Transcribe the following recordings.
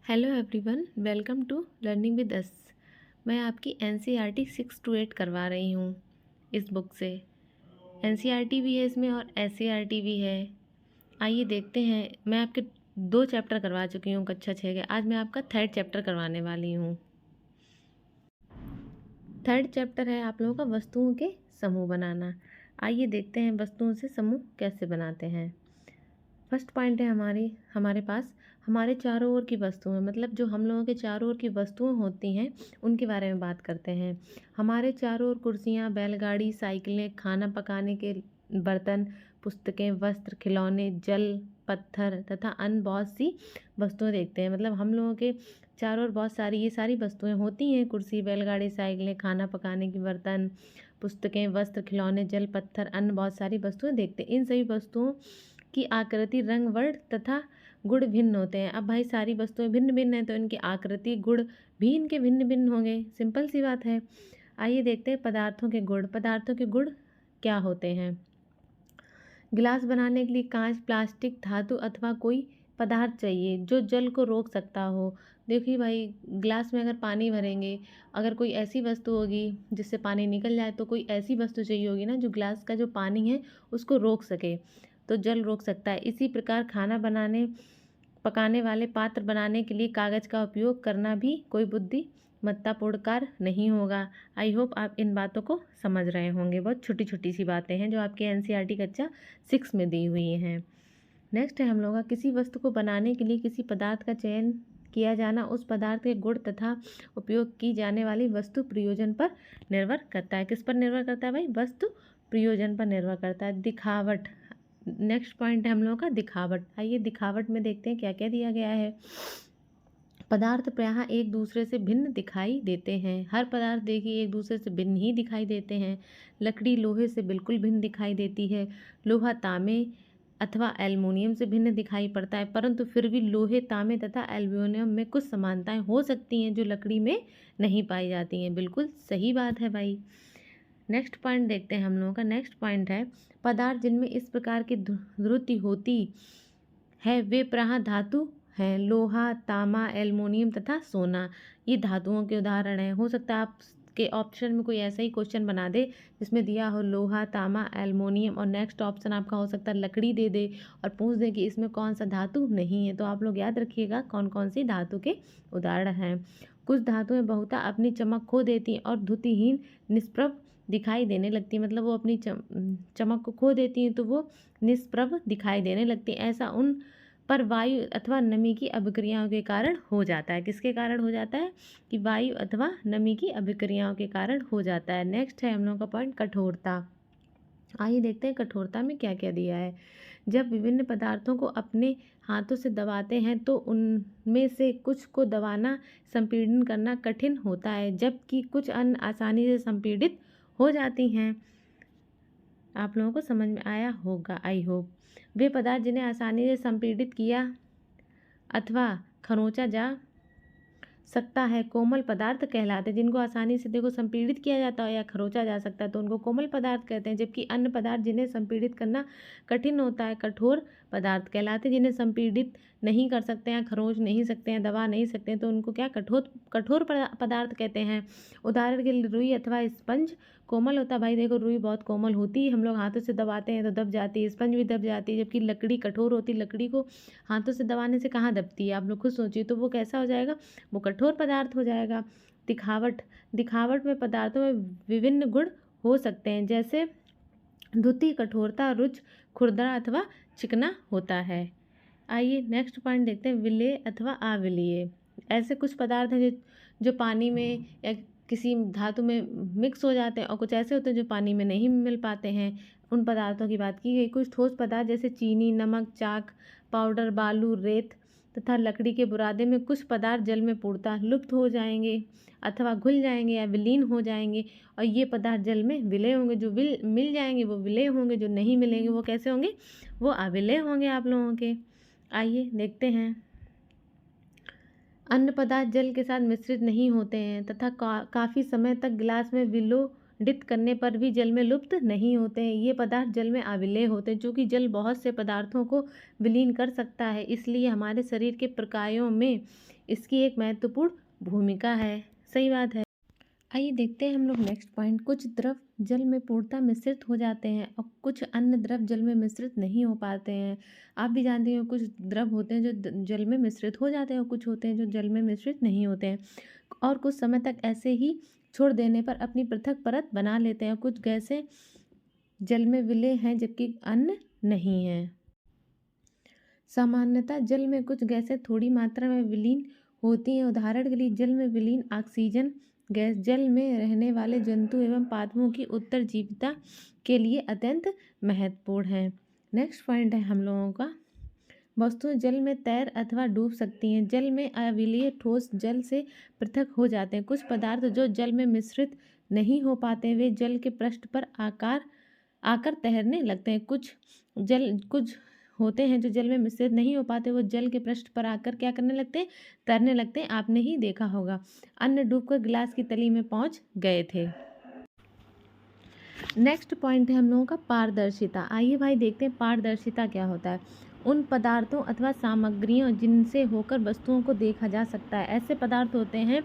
Hello everyone, welcome to learning with us. मैं आपकी NCERT 6 to 8 करवा रही हूँ इस बुक से। एनसीईआरटी भी है इसमें और एससीईआरटी भी है। आइए देखते हैं। मैं आपके 2 चैप्टर करवा चुकी हूँ कक्षा 6 के। आज मैं आपका 3rd चैप्टर करवाने वाली हूँ। 3rd चैप्टर है आप लोगों का वस्तुओं के समूह बनाना। आइए देखते हैं वस्तुओं से समूह कैसे बनाते हैं। फर्स्ट पॉइंट है हमारे पास हमारे चारों ओर की वस्तुएं, मतलब जो हम लोगों के चारों ओर की वस्तुएं होती हैं उनके बारे में बात करते हैं। हमारे चारों ओर कुर्सियाँ, बैलगाड़ी, साइकिलें, खाना पकाने के बर्तन, पुस्तकें, वस्त्र, खिलौने, जल, पत्थर तथा अन्य बहुत सी वस्तुएं देखते हैं। मतलब हम लोगों के चारों ओर बहुत सारी ये सारी वस्तुएं होती हैं। कुर्सी, बैलगाड़ी, साइकिलें, खाना पकाने के बर्तन, पुस्तकें, वस्त्र, खिलौने, जल, पत्थर, अन्य बहुत सारी वस्तुएं देखते हैं। इन सभी वस्तुओं की आकृति, रंग, वर्ण तथा गुण भिन्न होते हैं। अब भाई सारी वस्तुएं भिन्न भिन्न हैं तो इनकी आकृति, गुण भी इनके भिन्न भिन्न होंगे। सिंपल सी बात है। आइए देखते हैं पदार्थों के गुण। पदार्थों के गुण क्या होते हैं। गिलास बनाने के लिए कांच, प्लास्टिक, धातु अथवा कोई पदार्थ चाहिए जो जल को रोक सकता हो। देखिए भाई, गिलास में अगर पानी भरेंगे, अगर कोई ऐसी वस्तु होगी जिससे पानी निकल जाए तो कोई ऐसी वस्तु चाहिए होगी ना जो गिलास का जो पानी है उसको रोक सके, तो जल रोक सकता है। इसी प्रकार खाना बनाने पकाने वाले पात्र बनाने के लिए कागज़ का उपयोग करना भी कोई बुद्धिमत्तापूर्ण कार्य नहीं होगा। आई होप आप इन बातों को समझ रहे होंगे। बहुत छोटी छोटी सी बातें हैं जो आपके एनसीईआरटी कक्षा 6 में दी हुई हैं। नेक्स्ट है हम लोग का किसी वस्तु को बनाने के लिए किसी पदार्थ का चयन किया जाना उस पदार्थ के गुण तथा उपयोग की जाने वाली वस्तु प्रयोजन पर निर्भर करता है। किस पर निर्भर करता है भाई? वस्तु प्रयोजन पर निर्भर करता है। दिखावट, नेक्स्ट पॉइंट है हम लोगों का दिखावट। आइए दिखावट में देखते हैं क्या क्या दिया गया है। पदार्थ प्रायः एक दूसरे से भिन्न दिखाई देते हैं। हर पदार्थ देखिए एक दूसरे से भिन्न ही दिखाई देते हैं। लकड़ी लोहे से बिल्कुल भिन्न दिखाई देती है। लोहा तांबे अथवा एल्युमिनियम से भिन्न दिखाई पड़ता है, परंतु फिर भी लोहे, तांबे तथा एल्युमिनियम में कुछ समानताएं हो सकती हैं जो लकड़ी में नहीं पाई जाती हैं। बिल्कुल सही बात है भाई। नेक्स्ट पॉइंट देखते हैं हम लोगों का। नेक्स्ट पॉइंट है पदार्थ जिनमें इस प्रकार की ध्रुति होती है वे प्रायः धातु हैं। लोहा, तांबा, एल्युमिनियम तथा सोना ये धातुओं के उदाहरण हैं। हो सकता है आपके ऑप्शन में कोई ऐसा ही क्वेश्चन बना दे जिसमें दिया हो लोहा, तांबा, एल्युमिनियम और नेक्स्ट ऑप्शन आपका हो सकता है लकड़ी दे दे और पूछ दे कि इसमें कौन सा धातु नहीं है। तो आप लोग याद रखिएगा कौन कौन सी धातु के उदाहरण हैं। कुछ धातुएं बहुता अपनी चमक खो देती हैं और द्युतिहीन, निष्प्रभ दिखाई देने लगती है। मतलब वो अपनी चमक को खो देती हैं तो वो निष्प्रभ दिखाई देने लगती है। ऐसा उन पर वायु अथवा नमी की अभिक्रियाओं के कारण हो जाता है। किसके कारण हो जाता है? कि वायु अथवा नमी की अभिक्रियाओं के कारण हो जाता है। नेक्स्ट है हम लोगों का पॉइंट कठोरता। आइए देखते हैं कठोरता में क्या क्या दिया है। जब विभिन्न पदार्थों को अपने हाथों से दबाते हैं तो उनमें से कुछ को दबाना, संपीड़न करना कठिन होता है, जबकि कुछ अन्य आसानी से संपीड़ित हो जाती हैं। आप लोगों को समझ में आया होगा, आई होप। वे पदार्थ जिन्हें आसानी से संपीड़ित किया अथवा खरोंचा जा सकता है कोमल पदार्थ कहलाते हैं। जिनको आसानी से देखो संपीड़ित किया जाता है या खरोंचा जा सकता है तो उनको कोमल पदार्थ कहते हैं, जबकि अन्य पदार्थ जिन्हें संपीड़ित करना कठिन होता है कठोर पदार्थ कहलाते हैं। जिन्हें संपीड़ित नहीं कर सकते हैं, खरोंच नहीं सकते हैं, दबा नहीं सकते हैं तो उनको क्या कठोर पदार्थ कहते हैं। उदाहरण के लिए रुई अथवा स्पंज कोमल होता है। भाई देखो रुई बहुत कोमल होती है, हम लोग हाथों से दबाते हैं तो दब जाती है, स्पंज भी दब जाती है, जबकि लकड़ी कठोर होती है। लकड़ी को हाथों से दबाने से कहाँ दबती है? आप लोग खुद सोचिए। तो वो कैसा हो जाएगा? वो कठोर पदार्थ हो जाएगा। दिखावट, दिखावट में पदार्थों में विभिन्न गुण हो सकते हैं, जैसे द्युति, कठोरता, रुच, खुरदरा अथवा चिकना होता है। आइए नेक्स्ट पॉइंट देखते हैं विलेय अथवा अविलेय। ऐसे कुछ पदार्थ हैं जो पानी में या किसी धातु में मिक्स हो जाते हैं और कुछ ऐसे होते हैं जो पानी में नहीं मिल पाते हैं। उन पदार्थों की बात की गई। कुछ ठोस पदार्थ जैसे चीनी, नमक, चाक, पाउडर, बालू, रेत तथा लकड़ी के बुरादे में कुछ पदार्थ जल में पूर्णतः लुप्त हो जाएंगे अथवा घुल जाएंगे या विलीन हो जाएंगे और ये पदार्थ जल में विलय होंगे। जो मिल जाएंगे वो विलय होंगे, जो नहीं मिलेंगे वो कैसे होंगे? वो अविलय होंगे आप लोगों के। आइए देखते हैं। अन्य पदार्थ जल के साथ मिश्रित नहीं होते हैं तथा काफ़ी समय तक गिलास में विलोडित करने पर भी जल में लुप्त नहीं होते हैं। ये पदार्थ जल में अविलेय होते हैं। चूँकि जल बहुत से पदार्थों को विलीन कर सकता है, इसलिए हमारे शरीर के प्रकारों में इसकी एक महत्वपूर्ण भूमिका है। सही बात है। आइए देखते हैं हम लोग नेक्स्ट पॉइंट। कुछ द्रव जल में पूर्णतः मिश्रित हो जाते हैं और कुछ अन्य द्रव जल में मिश्रित नहीं हो पाते हैं। आप भी जानते हो कुछ द्रव होते हैं जो जल में मिश्रित हो जाते हैं और कुछ होते हैं जो जल में मिश्रित नहीं होते हैं और कुछ समय तक ऐसे ही छोड़ देने पर अपनी पृथक परत बना लेते हैं। कुछ गैसें जल में विलीन हैं जबकि अन्य नहीं हैं। सामान्यतः जल में कुछ गैसें थोड़ी मात्रा में विलीन होती हैं। उदाहरण के लिए जल में विलीन ऑक्सीजन गैस जल में रहने वाले जंतु एवं पादपों की उत्तरजीविता के लिए अत्यंत महत्वपूर्ण है। नेक्स्ट पॉइंट है हम लोगों का, वस्तुएं जल में तैर अथवा डूब सकती हैं। जल में अविलीय ठोस जल से पृथक हो जाते हैं। कुछ पदार्थ जो जल में मिश्रित नहीं हो पाते वे जल के पृष्ठ पर आकर तैरने लगते हैं। कुछ होते हैं जो जल में मिश्रित नहीं हो पाते, वो जल के पृष्ठ पर आकर क्या करने लगते हैं, तैरने लगते हैं। आपने ही देखा होगा। अन्य डूबकर गिलास की तली में पहुंच गए थे। नेक्स्ट पॉइंट है हम लोगों का पारदर्शिता। आइए भाई देखते हैं पारदर्शिता क्या होता है। उन पदार्थों अथवा सामग्रियों जिनसे होकर वस्तुओं को देखा जा सकता है। ऐसे पदार्थ होते हैं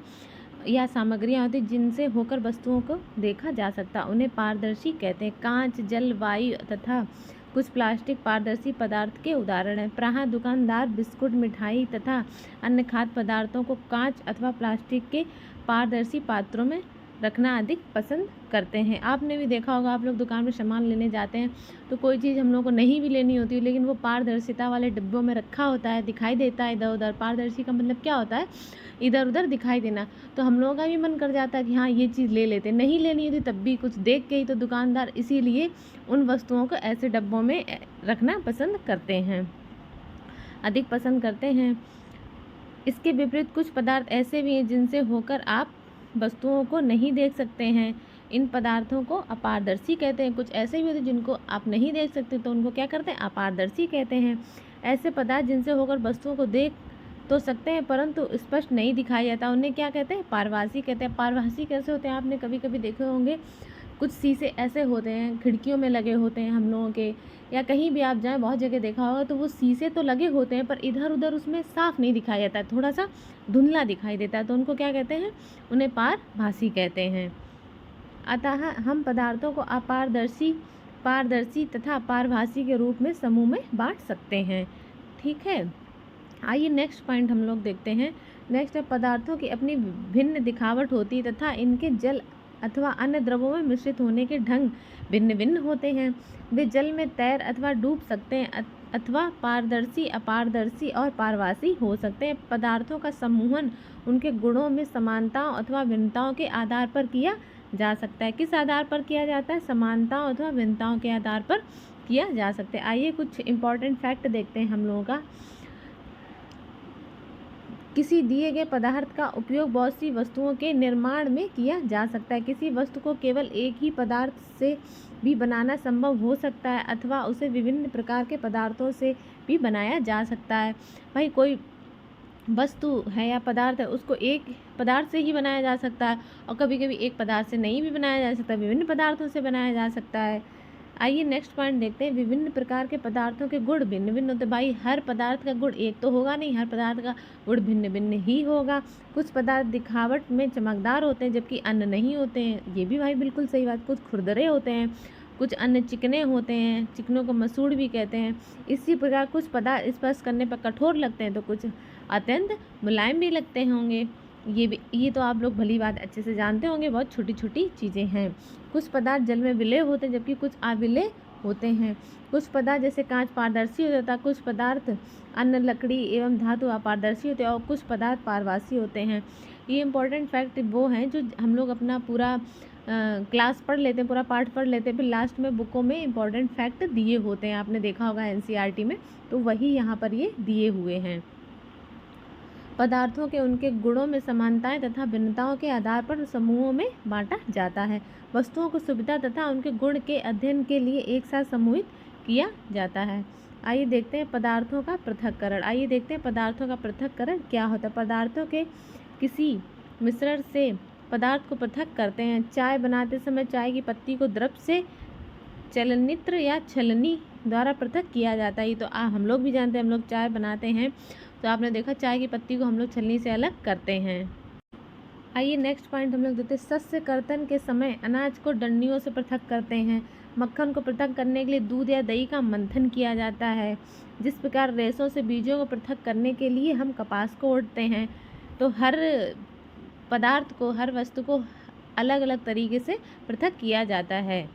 या सामग्रियाँ होती हैं जिनसे होकर वस्तुओं को देखा जा सकता है, उन्हें पारदर्शी कहते हैं। कांच, जल, वायु तथा कुछ प्लास्टिक पारदर्शी पदार्थ के उदाहरण हैं। प्रायः दुकानदार बिस्कुट, मिठाई तथा अन्य खाद्य पदार्थों को कांच अथवा प्लास्टिक के पारदर्शी पात्रों में रखना अधिक पसंद करते हैं। आपने भी देखा होगा, आप लोग दुकान में सामान लेने जाते हैं तो कोई चीज़ हम लोग को नहीं भी लेनी होती है लेकिन वो पारदर्शिता वाले डिब्बों में रखा होता है, दिखाई देता है इधर उधर। पारदर्शी का मतलब क्या होता है, इधर उधर दिखाई देना। तो हम लोगों का भी मन कर जाता है कि हाँ ये चीज़ ले लेते, नहीं लेनी होती तब भी कुछ देख के ही तो दुकानदार इसीलिए उन वस्तुओं को ऐसे डब्बों में रखना पसंद करते हैं, अधिक पसंद करते हैं। इसके विपरीत कुछ पदार्थ ऐसे भी हैं जिनसे होकर आप वस्तुओं को नहीं देख सकते हैं। इन पदार्थों को अपारदर्शी कहते हैं। कुछ ऐसे भी होते हैं जिनको आप नहीं देख सकते तो उनको क्या करते हैं, अपारदर्शी कहते हैं। ऐसे पदार्थ जिनसे होकर वस्तुओं को देख तो सकते हैं परंतु स्पष्ट नहीं दिखाई जाता, उन्हें क्या कहते हैं, पारभासी कहते हैं। पारभासी कैसे होते हैं, आपने कभी कभी देखे होंगे, कुछ शीशे ऐसे होते हैं खिड़कियों में लगे होते हैं हम लोगों के, या कहीं भी आप जाएं बहुत जगह देखा होगा तो वो शीशे तो लगे होते हैं पर इधर उधर उसमें साफ नहीं दिखाई देता है, थोड़ा सा धुंधला दिखाई देता है, तो उनको क्या कहते हैं, उन्हें पारभासी कहते हैं। अतः हम पदार्थों को अपारदर्शी, पारदर्शी तथा पारभासी के रूप में समूह में बांट सकते हैं। ठीक है, आइए नेक्स्ट पॉइंट हम लोग देखते हैं। नेक्स्ट है, पदार्थों की अपनी भिन्न दिखावट होती है तथा इनके जल अथवा अन्य द्रवों में मिश्रित होने के ढंग भिन्न भिन्न होते हैं। वे जल में तैर अथवा डूब सकते हैं अथवा पारदर्शी, अपारदर्शी और पारभासी हो सकते हैं। पदार्थों का समूहन उनके गुणों में समानताओं अथवा भिन्नताओं के आधार पर किया जा सकता है। किस आधार पर किया जाता है, समानताओं अथवा भिन्नताओं के आधार पर किया जा सकता है। आइए कुछ इंपॉर्टेंट फैक्ट देखते हैं हम लोगों का। किसी दिए गए पदार्थ का उपयोग बहुत सी वस्तुओं के निर्माण में किया जा सकता है। किसी वस्तु को केवल एक ही पदार्थ से भी बनाना संभव हो सकता है अथवा उसे विभिन्न प्रकार के पदार्थों से भी बनाया जा सकता है। भाई कोई वस्तु है या पदार्थ है उसको एक पदार्थ से ही बनाया जा सकता है और कभी कभी एक पदार्थ से नहीं भी बनाया जा सकता, विभिन्न पदार्थों से बनाया जा सकता है। आइए नेक्स्ट पॉइंट देखते हैं। विभिन्न प्रकार के पदार्थों के गुण भिन्न भिन्न होते हैं। भाई हर पदार्थ का गुण एक तो होगा नहीं, हर पदार्थ का गुण भिन्न भिन्न ही होगा। कुछ पदार्थ दिखावट में चमकदार होते हैं जबकि अन्य नहीं होते हैं, ये भी भाई बिल्कुल सही बात। कुछ खुरदरे होते हैं, कुछ अन्य चिकने होते हैं, चिकनों को मसूड़ भी कहते हैं। इसी प्रकार कुछ पदार्थ स्पर्श करने पर कठोर लगते हैं तो कुछ अत्यंत मुलायम भी लगते होंगे। ये तो आप लोग भली बात अच्छे से जानते होंगे, बहुत छोटी छोटी चीज़ें हैं। कुछ पदार्थ जल में विलय होते हैं जबकि कुछ अविलय होते हैं। कुछ पदार्थ जैसे कांच पारदर्शी हो जाता है, कुछ पदार्थ अन्य लकड़ी एवं धातु अपारदर्शी होते हैं और कुछ पदार्थ पारभासी होते हैं। ये इंपॉर्टेंट फैक्ट वो हैं जो हम लोग अपना पूरा क्लास पढ़ लेते हैं, पूरा पाठ पढ़ लेते हैं, फिर लास्ट में बुकों में इंपॉर्टेंट फैक्ट दिए होते हैं। आपने देखा होगा एनसीईआरटी में, तो वही यहाँ पर ये दिए हुए हैं। पदार्थों के उनके गुणों में समानताएं तथा भिन्नताओं के आधार पर समूहों में बांटा जाता है। वस्तुओं को सुविधा तथा उनके गुण के अध्ययन के लिए एक साथ समूहित किया जाता है। आइए देखते हैं पदार्थों का पृथक्करण। आइए देखते हैं पदार्थों का पृथक्करण क्या होता है। पदार्थों के किसी मिश्रण से पदार्थ को पृथक करते हैं। चाय बनाते समय चाय की पत्ती को द्रव से चलनित्र या छलनी द्वारा पृथक किया जाता है। ये तो हम लोग भी जानते हैं, हम लोग चाय बनाते हैं तो आपने देखा चाय की पत्ती को हम लोग छलनी से अलग करते हैं। आइए नेक्स्ट पॉइंट हम लोग देते हैं, शस्य कर्तन के समय अनाज को डंडियों से पृथक करते हैं। मक्खन को पृथक करने के लिए दूध या दही का मंथन किया जाता है। जिस प्रकार रेशों से बीजों को पृथक करने के लिए हम कपास को ओढ़ते हैं, तो हर पदार्थ को, हर वस्तु को अलग अलग तरीके से पृथक किया जाता है।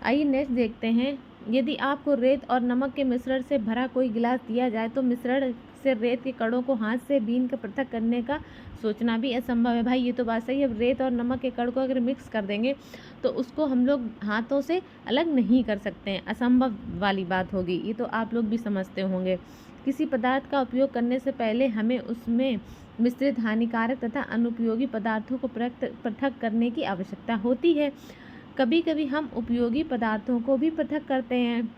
आइए नेक्स्ट देखते हैं, यदि आपको रेत और नमक के मिश्रण से भरा कोई गिलास दिया जाए तो मिश्रण से रेत के कणों को हाथ से बीन कर पृथक करने का सोचना भी असंभव है। भाई ये तो बात सही है, अब रेत और नमक के कण को अगर मिक्स कर देंगे तो उसको हम लोग हाथों से अलग नहीं कर सकते हैं, असंभव वाली बात होगी। ये तो आप लोग भी समझते होंगे। किसी पदार्थ का उपयोग करने से पहले हमें उसमें मिश्रित हानिकारक तथा अनुपयोगी पदार्थों को पृथक करने की आवश्यकता होती है। कभी कभी हम उपयोगी पदार्थों को भी पृथक करते हैं,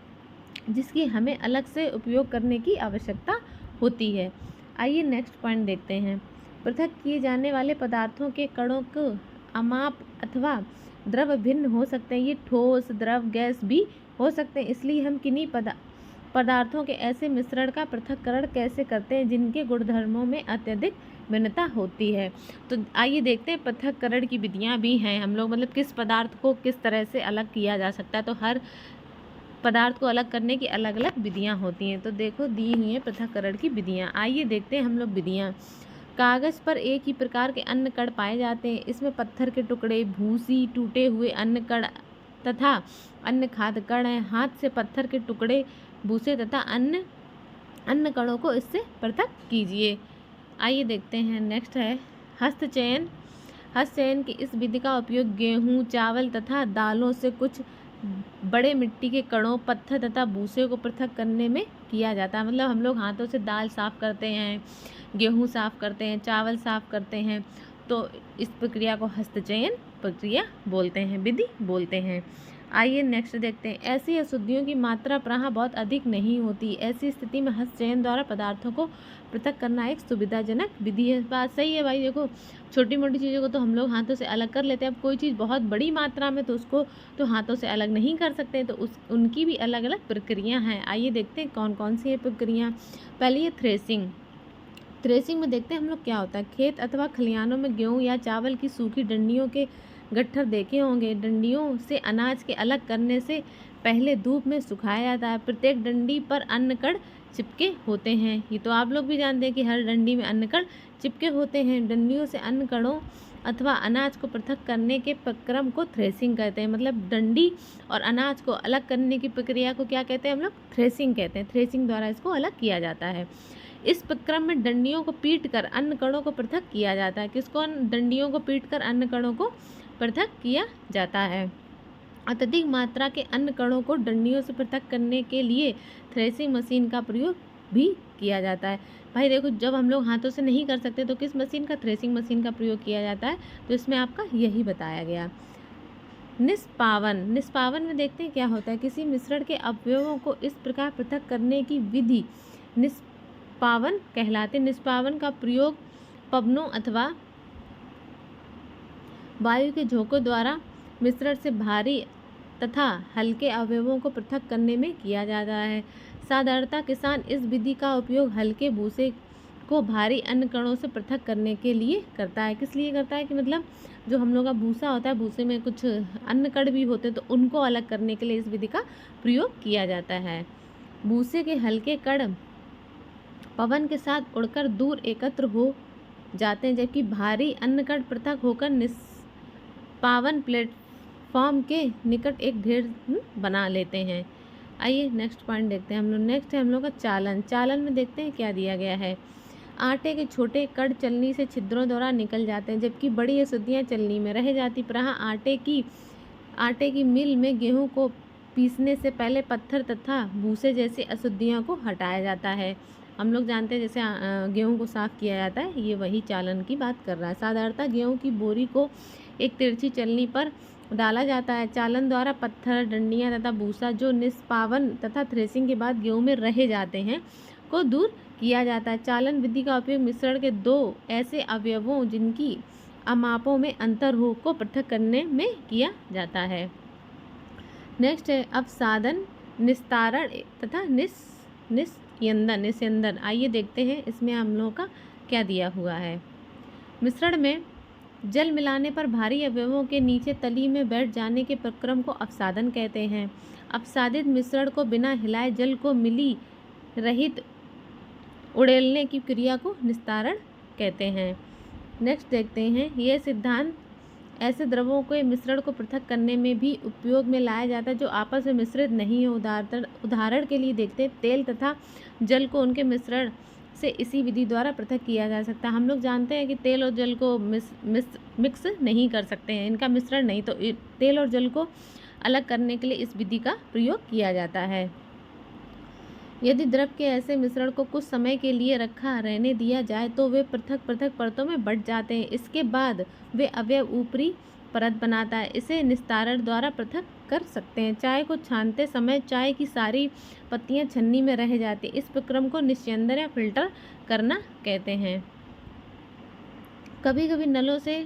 जिसकी हमें अलग से उपयोग करने की आवश्यकता होती है। आइए नेक्स्ट पॉइंट देखते हैं, पृथक किए जाने वाले पदार्थों के कणों को अमाप अथवा द्रव भिन्न हो सकते हैं। ये ठोस, द्रव, गैस भी हो सकते हैं। इसलिए हम किन्हीं पदार्थों के ऐसे मिश्रण का पृथक्करण कैसे करते हैं जिनके गुणधर्मों में अत्यधिक भिन्नता होती है। तो आइए देखते हैं पृथक्करण की विधियां भी हैं। हम लोग मतलब किस पदार्थ को किस तरह से अलग किया जा सकता है, तो हर पदार्थ को अलग करने की अलग अलग विधियां होती हैं। तो देखो दी हुई है पृथक्करण की विधियां। आइए देखते हैं हम लोग विधियां। कागज़ पर एक ही प्रकार के अन्न कण पाए जाते हैं। इसमें पत्थर के टुकड़े, भूसी, टूटे हुए अन्न कण तथा अन्य खाद्य कण हैं। हाथ से पत्थर के टुकड़े, भूसे तथा अन्न कणों को इससे पृथक कीजिए। आइए देखते हैं नेक्स्ट है हस्तचयन। हस्तचयन की इस विधि का उपयोग गेहूं, चावल तथा दालों से कुछ बड़े मिट्टी के कणों, पत्थर तथा भूसे को पृथक करने में किया जाता है। मतलब हम लोग हाथों से दाल साफ़ करते हैं, गेहूं साफ़ करते हैं, चावल साफ़ करते हैं, तो इस प्रक्रिया को हस्तचयन प्रक्रिया बोलते हैं, विधि बोलते हैं। आइए नेक्स्ट देखते हैं, ऐसी अशुद्धियों की मात्रा प्रायः बहुत अधिक नहीं होती। ऐसी स्थिति में हस्तचयन द्वारा पदार्थों को पृथक करना एक सुविधाजनक विधि है। बात सही है भाई। देखो छोटी मोटी चीज़ों को तो हम लोग हाथों से अलग कर लेते हैं, अब कोई चीज़ बहुत बड़ी मात्रा में तो उसको तो हाथों से अलग नहीं कर सकते, तो उनकी भी अलग अलग प्रक्रियाँ हैं। आइए देखते हैं कौन कौन सी है प्रक्रिया। पहली है थ्रेसिंग। थ्रेसिंग में देखते हैं हम लोग क्या होता है। खेत अथवा खलिहानों में गेहूँ या चावल की सूखी डंडियों के गट्ठर देखे होंगे। डंडियों से अनाज के अलग करने से पहले धूप में सुखाया जाता है। प्रत्येक डंडी पर अन्न कण चिपके होते हैं। ये तो आप लोग भी जानते हैं कि हर डंडी में अन्न कण चिपके होते हैं। डंडियों से अन्न कणों अथवा अनाज को पृथक करने के प्रक्रम को थ्रेसिंग कहते हैं। मतलब डंडी और अनाज को अलग करने की प्रक्रिया को क्या कहते हैं हम लोग? थ्रेसिंग कहते हैं। थ्रेसिंग द्वारा इसको अलग किया जाता है। इस प्रक्रम में डंडियों को पीट कर अन्न कणों को पृथक किया जाता है। किसको? डंडियों को पीट कर अन्न कणों को पृथक किया जाता है। अत्यधिक मात्रा के अन्न कणों को डंडियों से पृथक करने के लिए थ्रेसिंग मशीन का प्रयोग भी किया जाता है। भाई देखो जब हम लोग हाथों से नहीं कर सकते तो किस मशीन का? थ्रेसिंग मशीन का प्रयोग किया जाता है। तो इसमें आपका यही बताया गया। निष्पावन। निष्पावन में देखते हैं क्या होता है। किसी मिश्रण के अवयवों को इस प्रकार पृथक करने की विधि निष्पावन कहलाते। निष्पावन का प्रयोग पवनों अथवा वायु के झोंकों द्वारा मिश्रण से भारी तथा हल्के अवयवों को पृथक करने में किया जाता है। साधारणतः किसान इस विधि का उपयोग हल्के भूसे को भारी अन्न कणों से पृथक करने के लिए करता है। किस लिए करता है कि मतलब जो हम लोग का भूसा होता है, भूसे में कुछ अन्न कण भी होते हैं, तो उनको अलग करने के लिए इस विधि का प्रयोग किया जाता है। भूसे के हल्के कण पवन के साथ उड़कर दूर एकत्र हो जाते हैं, जबकि भारी अन्न कण पृथक होकर निष्पावन प्लेटफॉर्म के निकट एक ढेर बना लेते हैं। आइए नेक्स्ट पॉइंट देखते हैं हम लोग। नेक्स्ट है हम लोग का चालन। चालन में देखते हैं क्या दिया गया है। आटे के छोटे कण चलनी से छिद्रों द्वारा निकल जाते हैं, जबकि बड़ी अशुद्धियाँ चलनी में रह जाती। प्रायः आटे की मिल में गेहूं को पीसने से पहले पत्थर तथा भूसे जैसी अशुद्धियों को हटाया जाता है। हम लोग जानते हैं जैसे गेहूं को साफ़ किया जाता है, ये वही चालन की बात कर रहा है। साधारणतः गेहूं की बोरी को एक तिरछी चलनी पर डाला जाता है। चालन द्वारा पत्थर, डंडियाँ तथा भूसा जो निष्पावन तथा थ्रेसिंग के बाद गेहूं में रह जाते हैं को दूर किया जाता है। चालन विधि का उपयोग मिश्रण के दो ऐसे अवयवों जिनकी अमापों में अंतर हो को पृथक करने में किया जाता है। नेक्स्ट है अवसादन, निस्तारण तथा निस्यंदन। आइए देखते हैं इसमें हम लोगों का क्या दिया हुआ है। मिश्रण में जल मिलाने पर भारी अवयवों के नीचे तली में बैठ जाने के प्रक्रम को अपसादन कहते हैं। अपसादित मिश्रण को बिना हिलाए जल को मिली रहित उड़ेलने की क्रिया को निस्तारण कहते हैं। नेक्स्ट देखते हैं, यह सिद्धांत ऐसे द्रवों के मिश्रण को पृथक करने में भी उपयोग में लाया जाता है जो आपस में मिश्रित नहीं है। उदाहरण के लिए देखते हैं, तेल तथा जल को उनके मिश्रण से इसी विधि द्वारा पृथक किया जा सकता है। हम लोग जानते हैं कि तेल और जल को मिक्स नहीं कर सकते हैं, इनका मिश्रण नहीं, तो तेल और जल को अलग करने के लिए इस विधि का प्रयोग किया जाता है। यदि द्रव के ऐसे मिश्रण को कुछ समय के लिए रखा रहने दिया जाए तो वे पृथक पृथक परतों में बंट जाते हैं। इसके बाद वे अवयव ऊपरी परत बनाता है, इसे निस्तारण द्वारा पृथक कर सकते हैं। चाय को छानते समय चाय की सारी पत्तियां छन्नी में रह जाती, इस प्रक्रम को निस्यंदन या फिल्टर करना कहते हैं। कभी कभी नलों से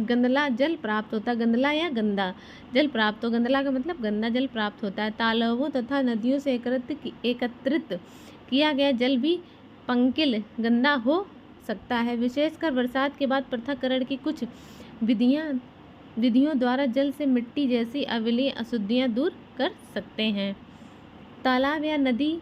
गंदला जल प्राप्त होता है, गंदला या गंदा जल प्राप्त हो, गंदला का मतलब गंदा जल प्राप्त होता है। तालाबों तथा नदियों से एकत्रित किया गया जल भी पंकिल गंदा हो सकता है। विशेषकर बरसात के बाद पृथक्करण की कुछ विधियों द्वारा जल से मिट्टी जैसी अम्लीय अशुद्धियां दूर कर सकते हैं। तालाब या नदी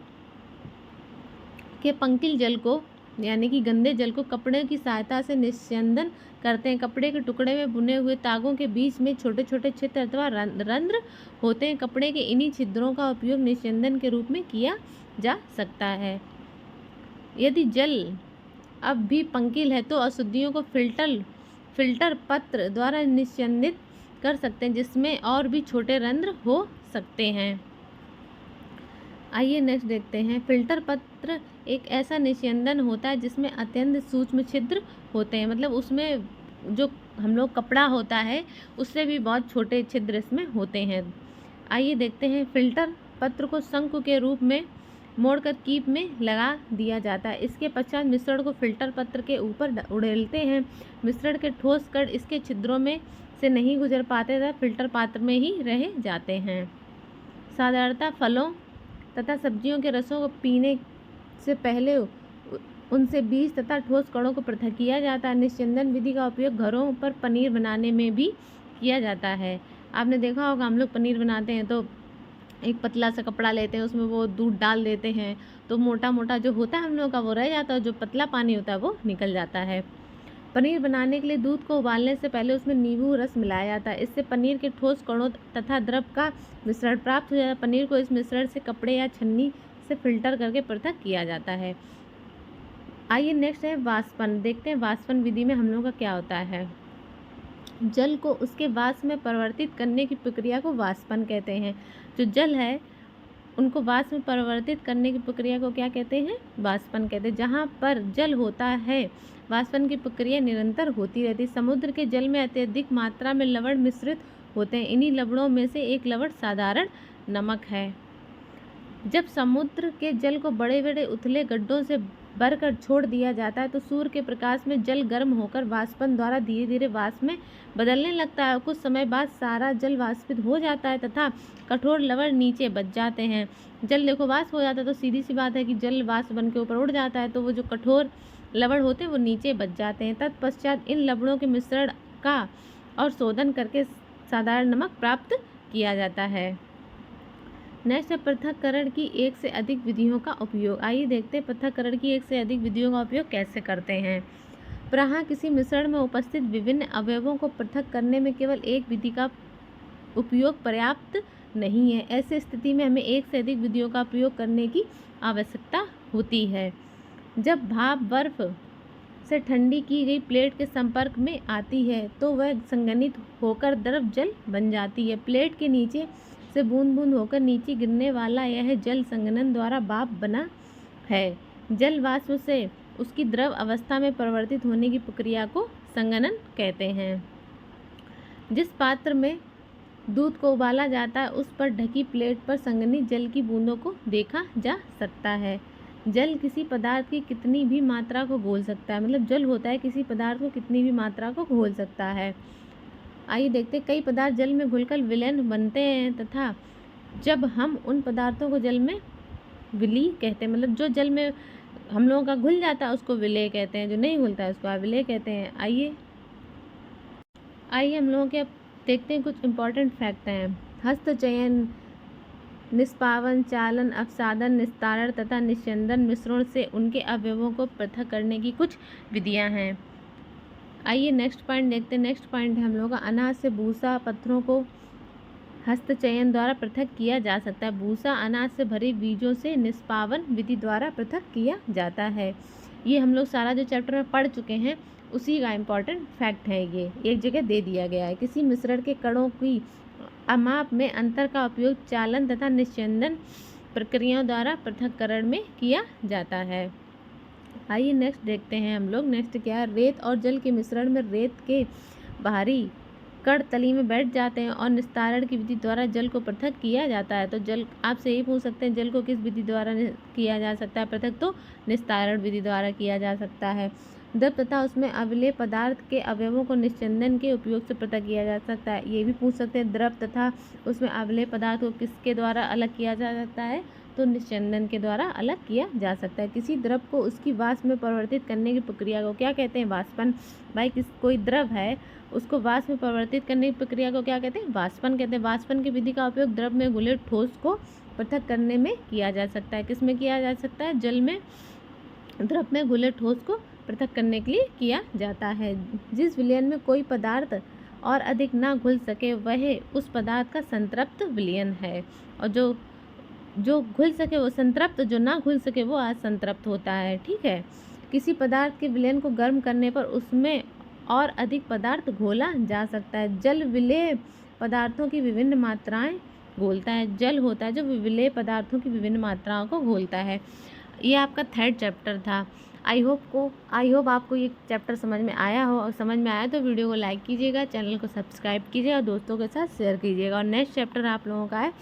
के पंकिल जल को यानी कि गंदे जल को कपड़े की सहायता से निस्यंदन करते हैं। कपड़े के टुकड़े में बुने हुए तागों के बीच में छोटे छोटे छिद्र अथवा रंध्र होते हैं। कपड़े के इन्हीं छिद्रों का उपयोग निस्यंदन के रूप में किया जा सकता है। यदि जल अब भी पंकिल है तो अशुद्धियों को फिल्टर पत्र द्वारा निस्यंदित कर सकते हैं, जिसमें और भी छोटे रंध्र हो सकते हैं। आइए नेक्स्ट देखते हैं, फिल्टर पत्र एक ऐसा निस्यंदन होता है जिसमें अत्यंत सूक्ष्म छिद्र होते हैं, मतलब उसमें जो हम लोग कपड़ा होता है उससे भी बहुत छोटे छिद्र इसमें होते हैं। आइए देखते हैं, फिल्टर पत्र को शंकु के रूप में मोड़कर कीप में लगा दिया जाता है। इसके पश्चात मिश्रण को फिल्टर पत्र के ऊपर उड़ेलते हैं। मिश्रण के ठोस कण इसके छिद्रों में से नहीं गुजर पाते तथा फिल्टर पात्र में ही रह जाते हैं। साधारणतः फलों तथा सब्जियों के रसों को पीने से पहले उनसे बीज तथा ठोस कणों को पृथक किया जाता है। निस्यंदन विधि का उपयोग घरों पर पनीर बनाने में भी किया जाता है। आपने देखा होगा, हम लोग पनीर बनाते हैं तो एक पतला सा कपड़ा लेते हैं, उसमें वो दूध डाल देते हैं तो मोटा मोटा जो होता है हम लोग का वो रह जाता है, जो पतला पानी होता है वो निकल जाता है। पनीर बनाने के लिए दूध को उबालने से पहले उसमें नींबू रस मिलाया जाता है। इससे पनीर के ठोस कणों तथा द्रव का मिश्रण प्राप्त हो जाता है। पनीर को इस मिश्रण से कपड़े या छन्नी से फिल्टर करके पृथक किया जाता है। आइए नेक्स्ट है वाष्पन। देखते हैं वाष्पन विधि में हम लोग का क्या होता है। जल को उसके वाष्प में परिवर्तित करने की प्रक्रिया को वाष्पन कहते हैं। जो जल है उनको वाष्प में परिवर्तित करने की प्रक्रिया को क्या कहते हैं, वाष्पन कहते हैं। जहाँ पर जल होता है वाष्पन की प्रक्रिया निरंतर होती रहती है। समुद्र के जल में अत्यधिक मात्रा में लवण मिश्रित होते हैं। इन्हीं लवणों में से एक लवण साधारण नमक है। जब समुद्र के जल को बड़े बड़े उथले गड्ढों से भरकर छोड़ दिया जाता है तो सूर्य के प्रकाश में जल गर्म होकर वाष्पन द्वारा धीरे धीरे वाष्प में बदलने लगता है। कुछ समय बाद सारा जल वाष्पित हो जाता है तथा कठोर लवण नीचे बच जाते हैं। जल देखो वाष्प हो जाता है तो सीधी सी बात है कि जल वाष्प बन के ऊपर उड़ जाता है, तो वो जो कठोर लवण होते हैं वो नीचे बच जाते हैं। तत्पश्चात इन लवणों के मिश्रण का और शोधन करके साधारण नमक प्राप्त किया जाता है। नेक्स्ट है पृथक्करण की एक से अधिक विधियों का उपयोग। आइए देखते हैं पृथक्करण की एक से अधिक विधियों का उपयोग कैसे करते हैं। प्रहा किसी मिश्रण में उपस्थित विभिन्न अवयवों को पृथक करने में केवल एक विधि का उपयोग पर्याप्त नहीं है। ऐसी स्थिति में हमें एक से अधिक विधियों का प्रयोग करने की आवश्यकता होती है। जब भाप बर्फ से ठंडी की गई प्लेट के संपर्क में आती है तो वह संघनित होकर द्रव जल बन जाती है। प्लेट के नीचे से बूंद बूंद होकर नीचे गिरने वाला यह जल संघनन द्वारा भाप बना है। जल वाष्प से उसकी द्रव अवस्था में परिवर्तित होने की प्रक्रिया को संघनन कहते हैं। जिस पात्र में दूध को उबाला जाता है उस पर ढकी प्लेट पर संघनित जल की बूंदों को देखा जा सकता है। जल किसी पदार्थ की कितनी भी मात्रा को घोल सकता है, मतलब जल होता है किसी पदार्थ को कितनी भी मात्रा को घोल सकता है। आइए देखते हैं, कई पदार्थ जल में घुलकर विलयन बनते हैं तथा जब हम उन पदार्थों को जल में विलीय कहते हैं, मतलब जो जल में हम लोगों का घुल जाता है उसको विलेय कहते हैं, जो नहीं घुलता है उसको अविलेय कहते हैं। आइए हम लोगों के अब देखते हैं कुछ इम्पोर्टेंट फैक्ट हैं। हस्तचयन, निष्पावन, चालन, अपसादन, निस्तारण तथा निस्यंदन मिश्रण से उनके अवयवों को पृथक करने की कुछ विधियां हैं। आइए नेक्स्ट पॉइंट देखते हैं। नेक्स्ट पॉइंट है हम लोगों का अनाज से भूसा पत्थरों को हस्तचयन द्वारा पृथक किया जा सकता है। भूसा अनाज से भरे बीजों से निष्पावन विधि द्वारा पृथक किया जाता है। ये हम लोग सारा जो चैप्टर में पढ़ चुके हैं उसी का इम्पॉर्टेंट फैक्ट है, ये एक जगह दे दिया गया है। किसी मिश्रण के कणों की अमाप में अंतर का उपयोग चालन तथा निस्यंदन प्रक्रियाओं द्वारा पृथक्करण में किया जाता है। आइए नेक्स्ट देखते हैं हम लोग। नेक्स्ट क्या है, रेत और जल के मिश्रण में रेत के बाहरी कण तली में बैठ जाते हैं और निस्तारण की विधि द्वारा जल को पृथक किया जाता है। तो जल आपसे यही पूछ सकते हैं जल को किस विधि द्वारा किया जा सकता है पृथक, तो निस्तारण विधि द्वारा किया जा सकता है। द्रव तथा उसमें अविलेय पदार्थ के अवयवों को निस्यंदन के उपयोग से पृथक किया जा सकता है। ये भी पूछ सकते हैं द्रव तथा उसमें अविलेय पदार्थ को किसके द्वारा अलग किया जा सकता है, तो निस्यंदन के द्वारा अलग किया जा सकता है। किसी द्रव को उसकी वाष्प में परिवर्तित करने की प्रक्रिया को क्या कहते हैं, वाष्पन। भाई कोई द्रव है उसको वाष्प में परिवर्तित करने की प्रक्रिया को क्या कहते हैं, वाष्पन कहते हैं। वाष्पन की विधि का उपयोग द्रव में घुले ठोस को पृथक करने में किया जा सकता है। किस में किया जा सकता है, जल में द्रव में घुले ठोस को पृथक करने के लिए किया जाता है। जिस विलयन में कोई पदार्थ और अधिक ना घुल सके वह उस पदार्थ का संतृप्त विलयन है, और जो घुल सके वो संतृप्त, जो ना घुल सके वो असंतृप्त होता है। ठीक है। किसी पदार्थ के विलयन को गर्म करने पर उसमें और अधिक पदार्थ घोला जा सकता है। जल विलेय पदार्थों की विभिन्न मात्राएं घोलता है। जल होता है जो विलेय पदार्थों की विभिन्न मात्राओं को घोलता है। ये आपका थर्ड चैप्टर था। आई होप आपको ये चैप्टर समझ में आया हो, और समझ में आया तो वीडियो को लाइक कीजिएगा, चैनल को सब्सक्राइब कीजिएगा और दोस्तों के साथ शेयर कीजिएगा। और नेक्स्ट चैप्टर आप लोगों का है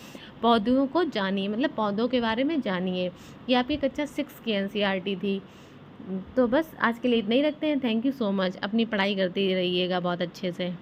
पौधों को जानिए, मतलब पौधों के बारे में जानिए। ये आपकी कक्षा 6 की NCERT थी। तो बस आज के लिए इतना ही रखते हैं। Thank you so much. अपनी पढ़ाई करते रहिएगा बहुत अच्छे से।